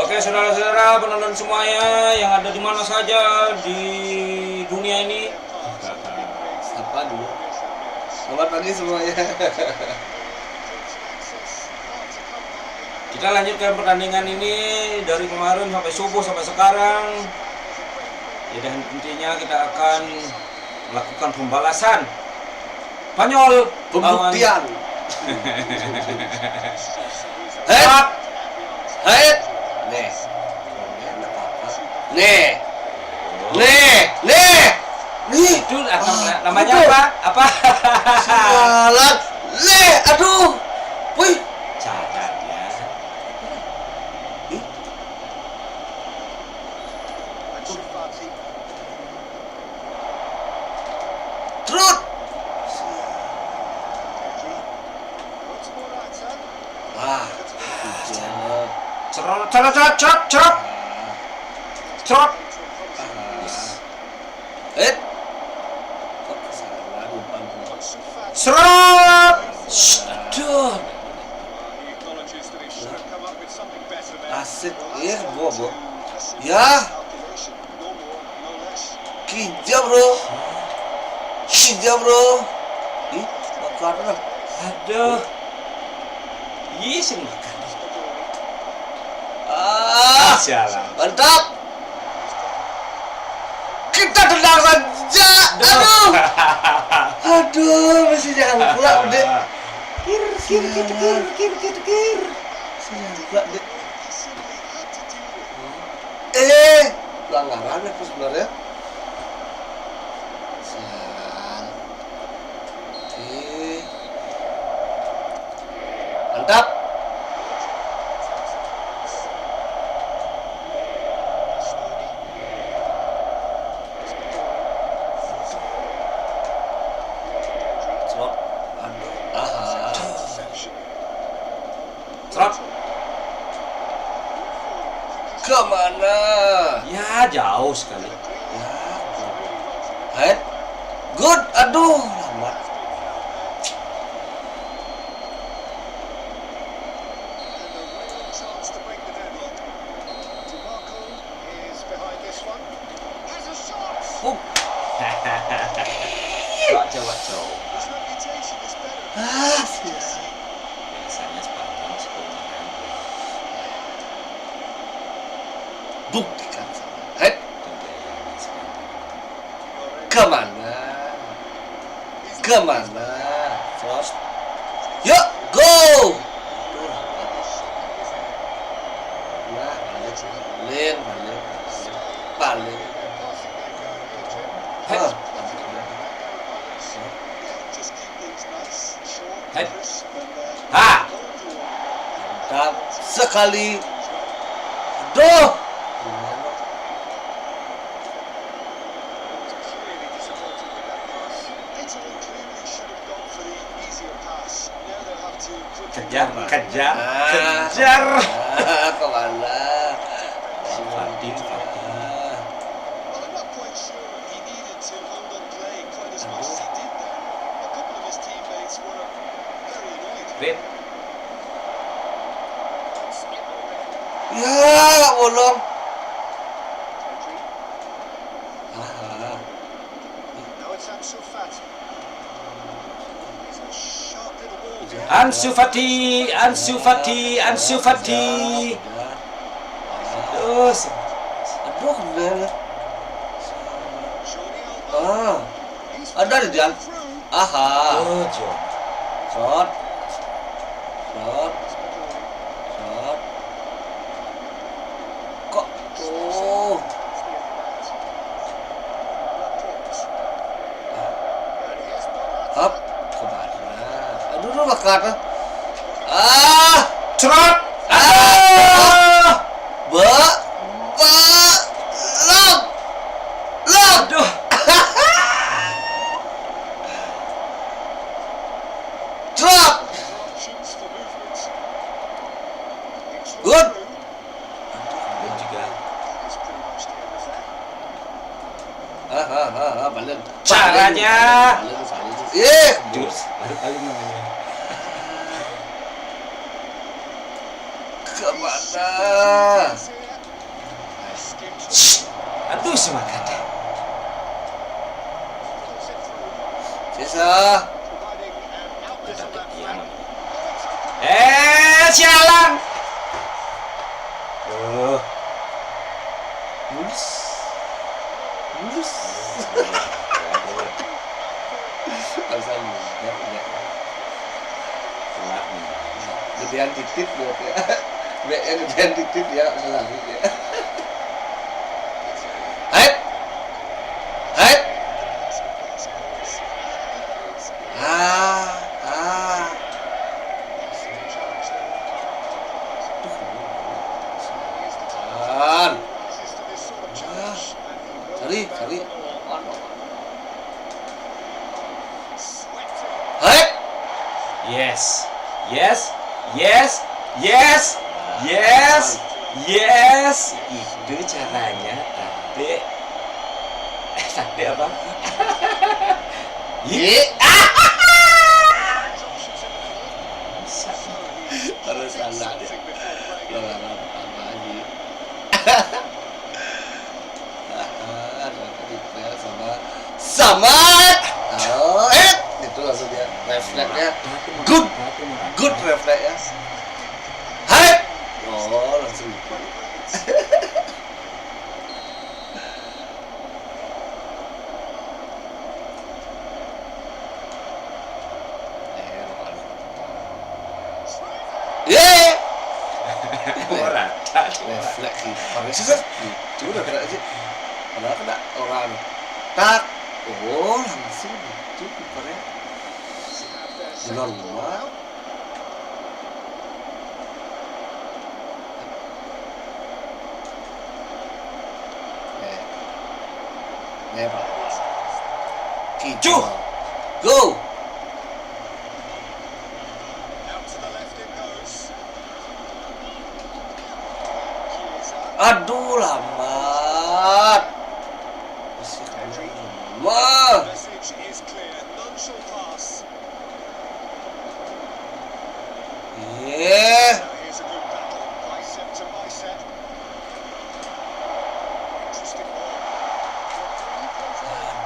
Oke, saudara-saudara penonton semuanya yang ada di mana saja di dunia ini. Apa dulu? Selamat pagi semuanya. Kita lanjutkan pertandingan ini dari kemarin sampai subuh sampai sekarang. Ya, dan intinya kita akan melakukan pembalasan. Spanyol Pembuktian. Head. Head. Nih. Nih. Nih. Nih. Nih. Itu namanya apa? Apa? Sialan. Nih. Aduh. Wih. Cacat ya. Trut. Ah. Cerot, cerot, cerot, cerot, cerot. Cerot. Head. Kok salah lupa. Serot. Aduh. Asik. Iya, gua. Ya. Kijab bro. Ih, makan. Aduh. Isin makan. Sialan. Mantap. Kita tendang saja. Aduh, masih jangan pula, Dek. Kir. Jangan pula, Dek. Pelanggaran apa sebenarnya? Sial. Oke. Mantap. Slot. Aduh. Serot. Kemana? Ya, jauh sekali. Ya. Head. Good. Aduh, lambat. Waco. Sial. Biasanya Spartan sekolah kan. Buktikan sama. Head. Kemana? Frost. Yuk, go! Nah, balik. Head. Head. Ha. Mantap sekali. Aduh. Kejar. Kemana? Fatin. Red. Ya, bolong. Ansu Fati. Terus. Aduh, bener. Ada di jalan. Oh, John. Shot. Kok tuh? Hop, kemana? Aduh, makan. Cerot. Lok. Aduh. Drop. Good. Dan juga Balik. caranya. Balik. Jus. Baru kali namanya. Kemana? Aduh semangat. Sisa. Tetapi tiang. Sialan. Mulus. Mulus. Alasan gedean titit buat ya. Yang gedean titit ya selalu ya. Hai. Hai. Cari. Hai. Yes. Itu caranya tadi apa? Harus ada dia. Apa lagi? Sama. Itu langsung dia refleksnya good refleksnya. Hai. Langsung gitu. Refleks kiper itu udah kena aja. Padahal kena orang tak. Langsung itu kipernya di luar rumah. Merah. Kicu. Go. Aduh lambat. Masih lama.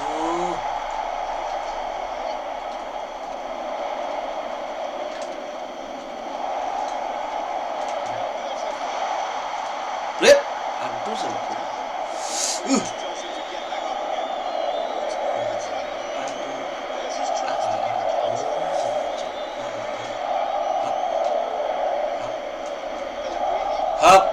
Aduh. Blit. Aduh sampai. Hap.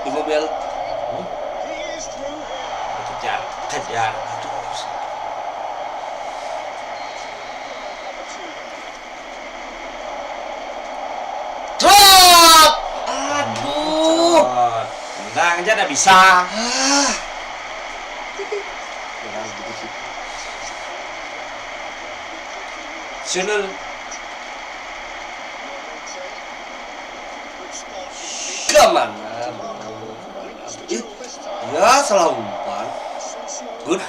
Di mobil. Kejar. Trot. Aduh. Tendang aja udah bisa. Sunul. Kemana? Ya salah umpan. Good.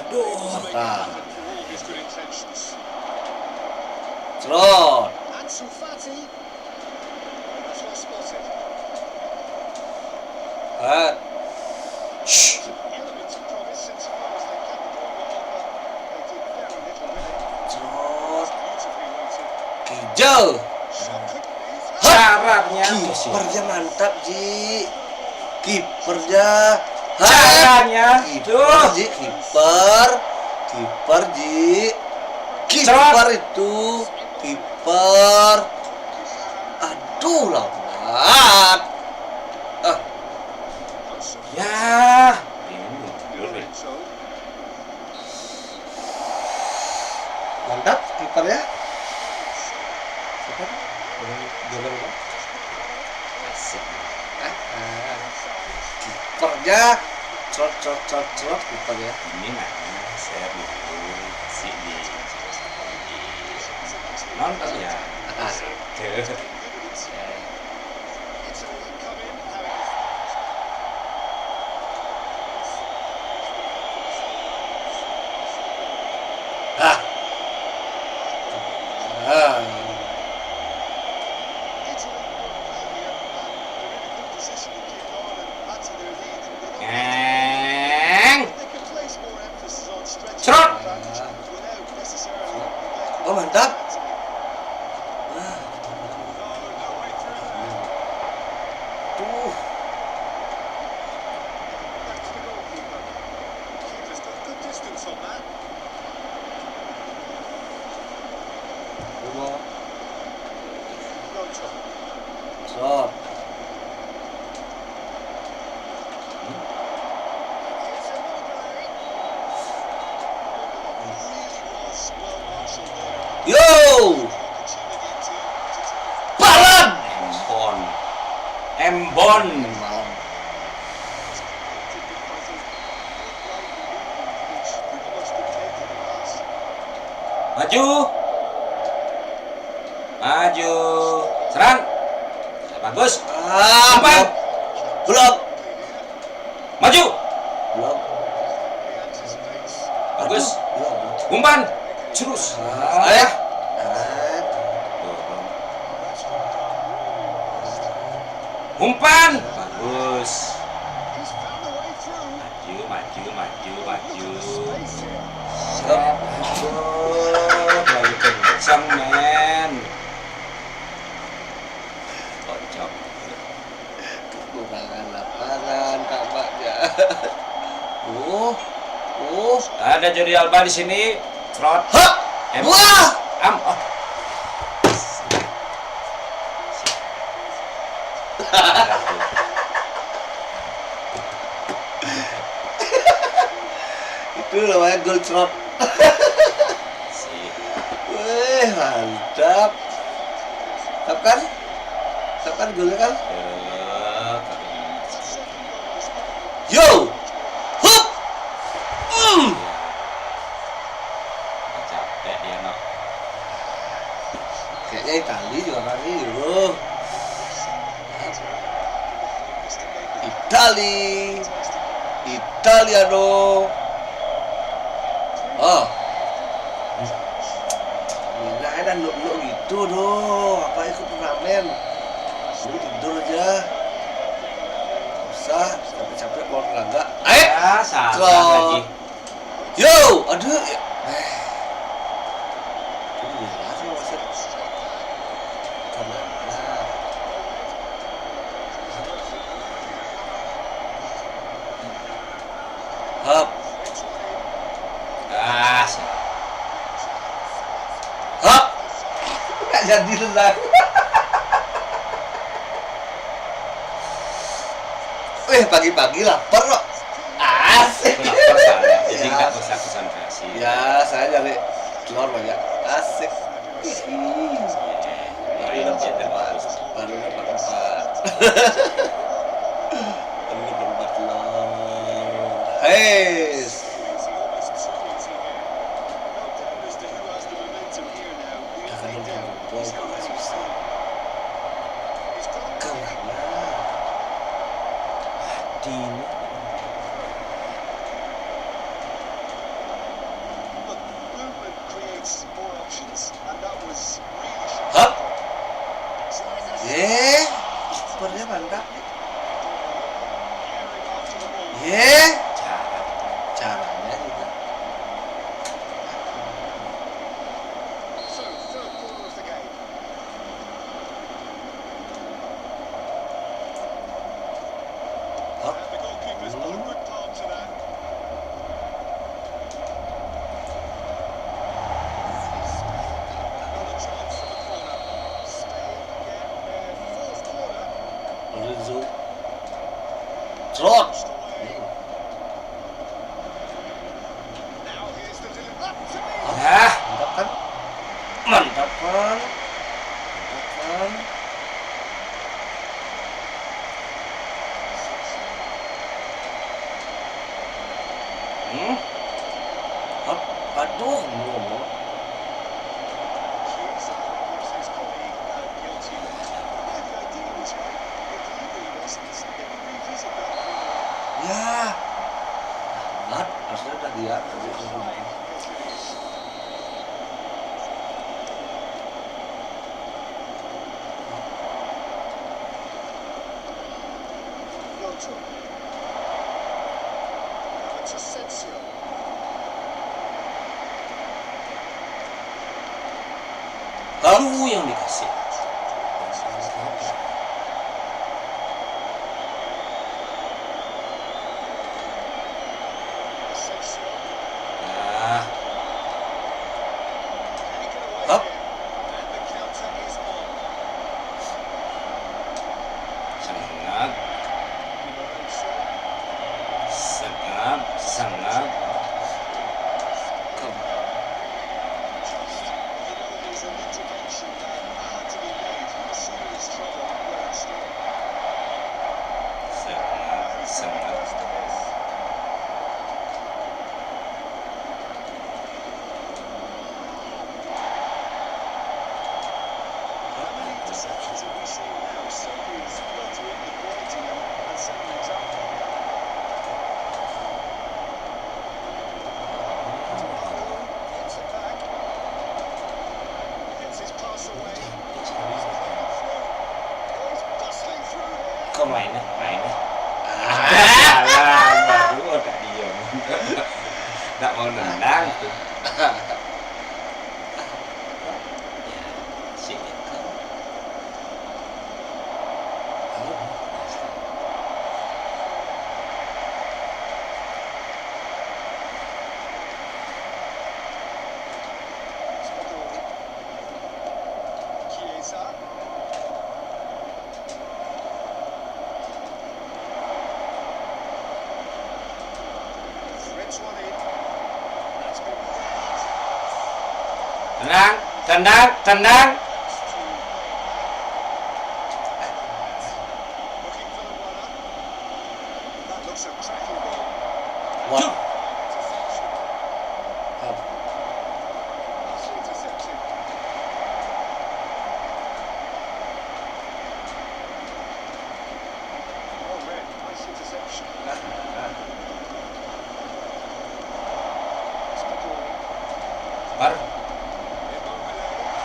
Nah. Trot. Shh. Trot. Hijau. Syaratnya Kipernya mantap, Ji. Kipernya. Caranya Kiper, Ji. Kiper, Ji. Kiper itu. Kiper. Aduh, lambat. Ya. Mantap kipernya. Asik. Kipernya trot kipernya. Ini saya kasih di nonton ya. Ngeng. Serot. Oh mantap. Tuh. Shot. Yo. Balan. Embon. Malam. Maju. Maju. Serang. Bagus. Umpan. Belum. Maju. Belum. Bagus. Belum. Umpan. Terus. Ayah. Umpan. Bagus. Maju. Terlalu kencang, men. Kocok. Kekurangan lapangan tampaknya. Ada Jordi Alba di sini. Trot. Hah? Wah! Oh. Itu namanya goal trot. Wih, mantap. Tap kan? Tap kan golnya kan? Yo! Hup! Capek dia, no. Kayaknya Itali juga kali bro. Italiano. Oh. Mina ada nuk gitu doh. Apa ikut turnamen? Lu tidur aja. Usah capek-capek mau olahraga. Salah Trot. lagi. Yo, aduh. Ini jelas maksud. Kemana? Hap. Hap. Nggak jadi lah. Pagi-pagi lapar kok. Asik. Lapar saya, jadi nggak usah konsentrasi. Ya, saya cari telur banyak. Asik. Main jadi bagus. Baru dapat 4. Baru dapat 4 telur. Hei. Jangan lupa boy, susah. Kemana? Dini. Hap. Kipernya mantap. Caranya juga. Hap. Lorenzo. Trot. Ah, Mantap kan? Mantap kan? Mantap kan? Hap. Aduh, ngomong. Ya. Mat, harusnya udah dia. Lalu yang dikasih. Nah, Hop. sangat, sangat, sangat. Sangat. Kok mainnya? Baru udah diem. Nggak mau nendang tuh. Ya, sih gitu. Tenang. What? Jump. Hop.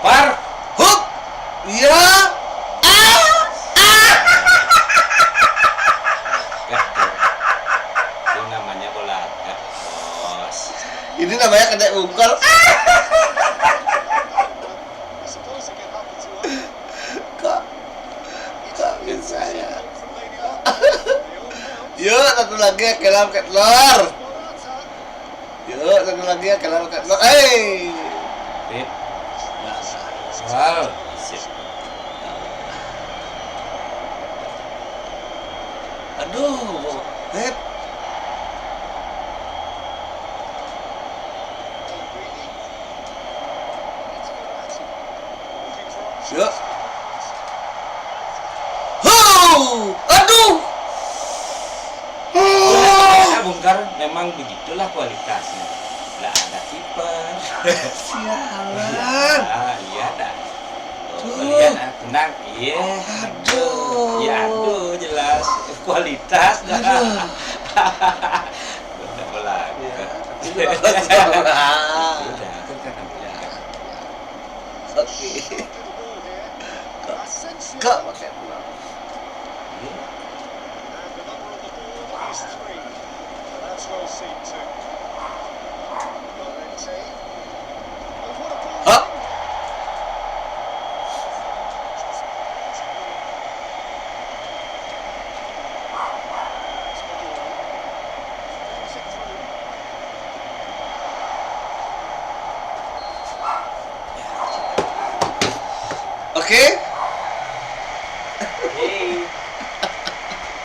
Par. Hup. Ya. Gak. Itu namanya bola agak, bos. Ini namanya kena ungkol. Kok bisa ya? Yuk, satu lagi ya, kelam ke telur. Yuk, satu lagi ya, kelam ke telur. Rip. Wow. Sip. Aduh, Hep. Yuk. Aduh. Ya, bongkar memang begitulah kualitasnya. Nggak ada kiper. Sialan. Iya dah. Tuh. Lihat, tenang. Iya. Aduh. Ya, aduh, jelas kualitas. Aduh. Udah bola. Ya, Udah, kan udah. Oke. Kok pakai telur? Iya. And the number on the ball is 3. That's well seen too.